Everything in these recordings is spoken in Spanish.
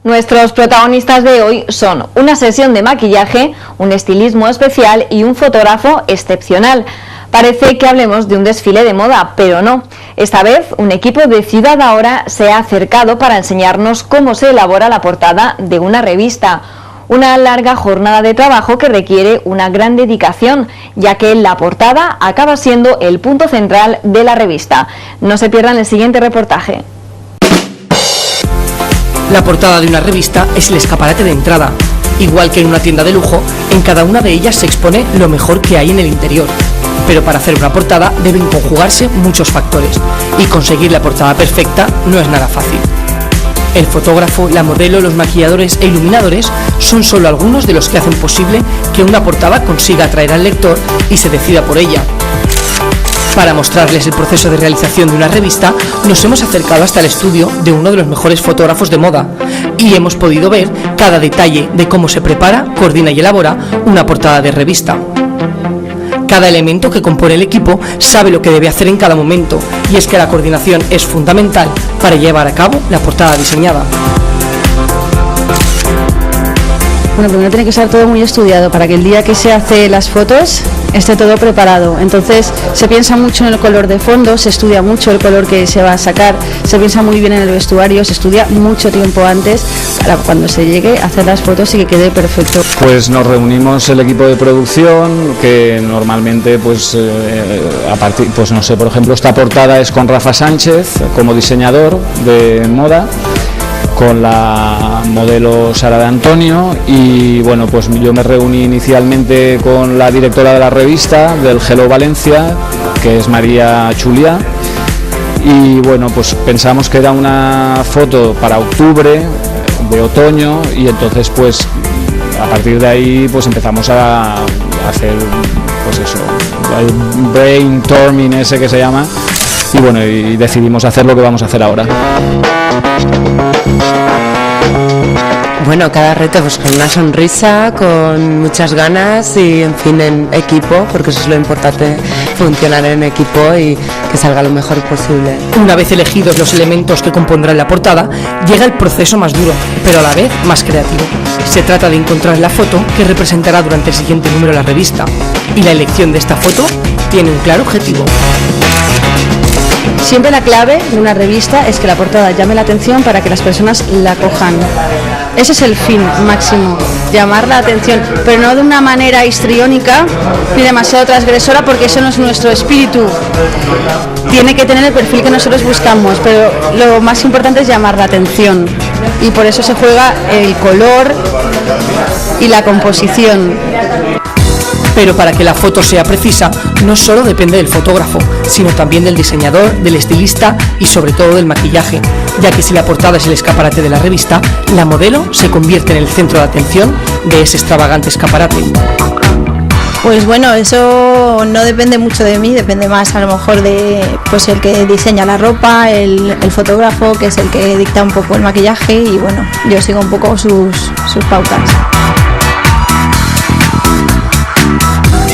Nuestros protagonistas de hoy son una sesión de maquillaje, un estilismo especial y un fotógrafo excepcional. Parece que hablemos de un desfile de moda, pero no. Esta vez, un equipo de Ciudad Ahora se ha acercado para enseñarnos cómo se elabora la portada de una revista. Una larga jornada de trabajo que requiere una gran dedicación, ya que la portada acaba siendo el punto central de la revista. No se pierdan el siguiente reportaje. La portada de una revista es el escaparate de entrada. Igual que en una tienda de lujo, en cada una de ellas se expone lo mejor que hay en el interior. Pero para hacer una portada deben conjugarse muchos factores, y conseguir la portada perfecta no es nada fácil. El fotógrafo, la modelo, los maquilladores e iluminadores son solo algunos de los que hacen posible que una portada consiga atraer al lector y se decida por ella. Para mostrarles el proceso de realización de una revista, nos hemos acercado hasta el estudio de uno de los mejores fotógrafos de moda y hemos podido ver cada detalle de cómo se prepara, coordina y elabora una portada de revista. Cada elemento que compone el equipo sabe lo que debe hacer en cada momento, y es que la coordinación es fundamental para llevar a cabo la portada diseñada. Bueno, primero tiene que estar todo muy estudiado para que el día que se hace las fotos esté todo preparado. Entonces se piensa mucho en el color de fondo, se estudia mucho el color que se va a sacar, se piensa muy bien en el vestuario, se estudia mucho tiempo antes para cuando se llegue a hacer las fotos y que quede perfecto. Pues nos reunimos el equipo de producción, que normalmente pues no sé, por ejemplo, esta portada es con Rafa Sánchez como diseñador de moda, con la modelo Sara de Antonio, y bueno, pues yo me reuní inicialmente con la directora de la revista del Hello Valencia, que es María Chulia, y bueno, pues pensamos que era una foto para octubre, de otoño, y entonces pues a partir de ahí pues empezamos a hacer pues eso, el brainstorming ese que se llama, y bueno, y decidimos hacer lo que vamos a hacer ahora. Bueno, cada reto pues con una sonrisa, con muchas ganas y en fin en equipo, porque eso es lo importante, funcionar en equipo y que salga lo mejor posible. Una vez elegidos los elementos que compondrán la portada, llega el proceso más duro, pero a la vez más creativo. Se trata de encontrar la foto que representará durante el siguiente número la revista, y la elección de esta foto tiene un claro objetivo. Siempre la clave de una revista es que la portada llame la atención para que las personas la cojan. Ese es el fin máximo, llamar la atención, pero no de una manera histriónica ni demasiado transgresora, porque eso no es nuestro espíritu. Tiene que tener el perfil que nosotros buscamos, pero lo más importante es llamar la atención, y por eso se juega el color y la composición. Pero para que la foto sea precisa, no solo depende del fotógrafo, sino también del diseñador, del estilista y sobre todo del maquillaje, ya que si la portada es el escaparate de la revista, la modelo se convierte en el centro de atención de ese extravagante escaparate. Pues bueno, eso no depende mucho de mí, depende más a lo mejor de pues el que diseña la ropa, el fotógrafo, que es el que dicta un poco el maquillaje, y bueno, yo sigo un poco sus pautas.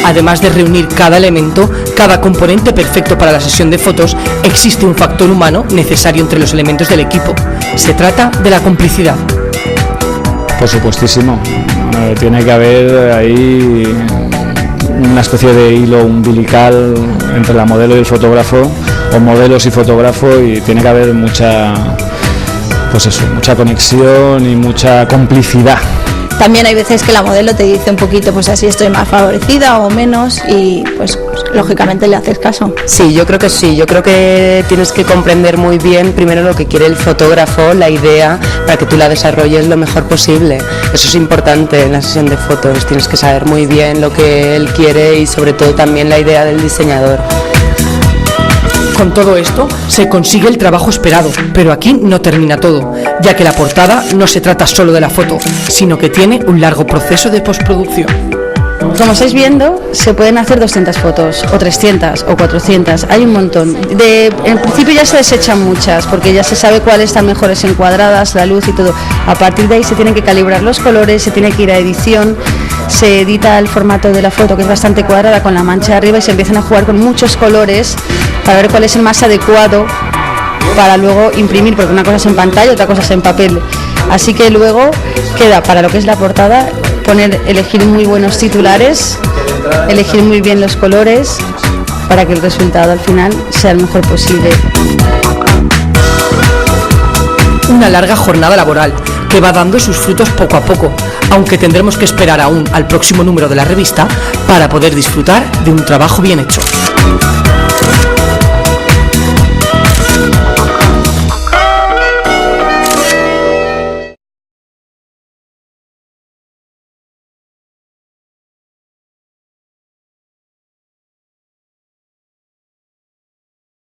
Además de reunir cada elemento, cada componente perfecto para la sesión de fotos, existe un factor humano necesario entre los elementos del equipo. Se trata de la complicidad. Por supuestísimo, tiene que haber ahí una especie de hilo umbilical entre la modelo y el fotógrafo, o modelos y fotógrafo, y tiene que haber mucha conexión y mucha complicidad. También hay veces que la modelo te dice un poquito, pues así estoy más favorecida o menos, y pues lógicamente le haces caso. Sí, yo creo que tienes que comprender muy bien primero lo que quiere el fotógrafo, la idea, para que tú la desarrolles lo mejor posible. Eso es importante en la sesión de fotos, tienes que saber muy bien lo que él quiere y sobre todo también la idea del diseñador. Con todo esto se consigue el trabajo esperado, pero aquí no termina todo, ya que la portada no se trata solo de la foto, sino que tiene un largo proceso de postproducción. Como estáis viendo, se pueden hacer 200 fotos, o 300, o 400, hay un montón. En principio ya se desechan muchas, porque ya se sabe cuáles están mejores encuadradas, la luz y todo. A partir de ahí se tienen que calibrar los colores, se tiene que ir a edición, se edita el formato de la foto, que es bastante cuadrada, con la mancha de arriba, y se empiezan a jugar con muchos colores para ver cuál es el más adecuado para luego imprimir, porque una cosa es en pantalla, otra cosa es en papel. Así que luego queda para lo que es la portada elegir muy buenos titulares, elegir muy bien los colores para que el resultado al final sea el mejor posible. Una larga jornada laboral que va dando sus frutos poco a poco, aunque tendremos que esperar aún al próximo número de la revista para poder disfrutar de un trabajo bien hecho.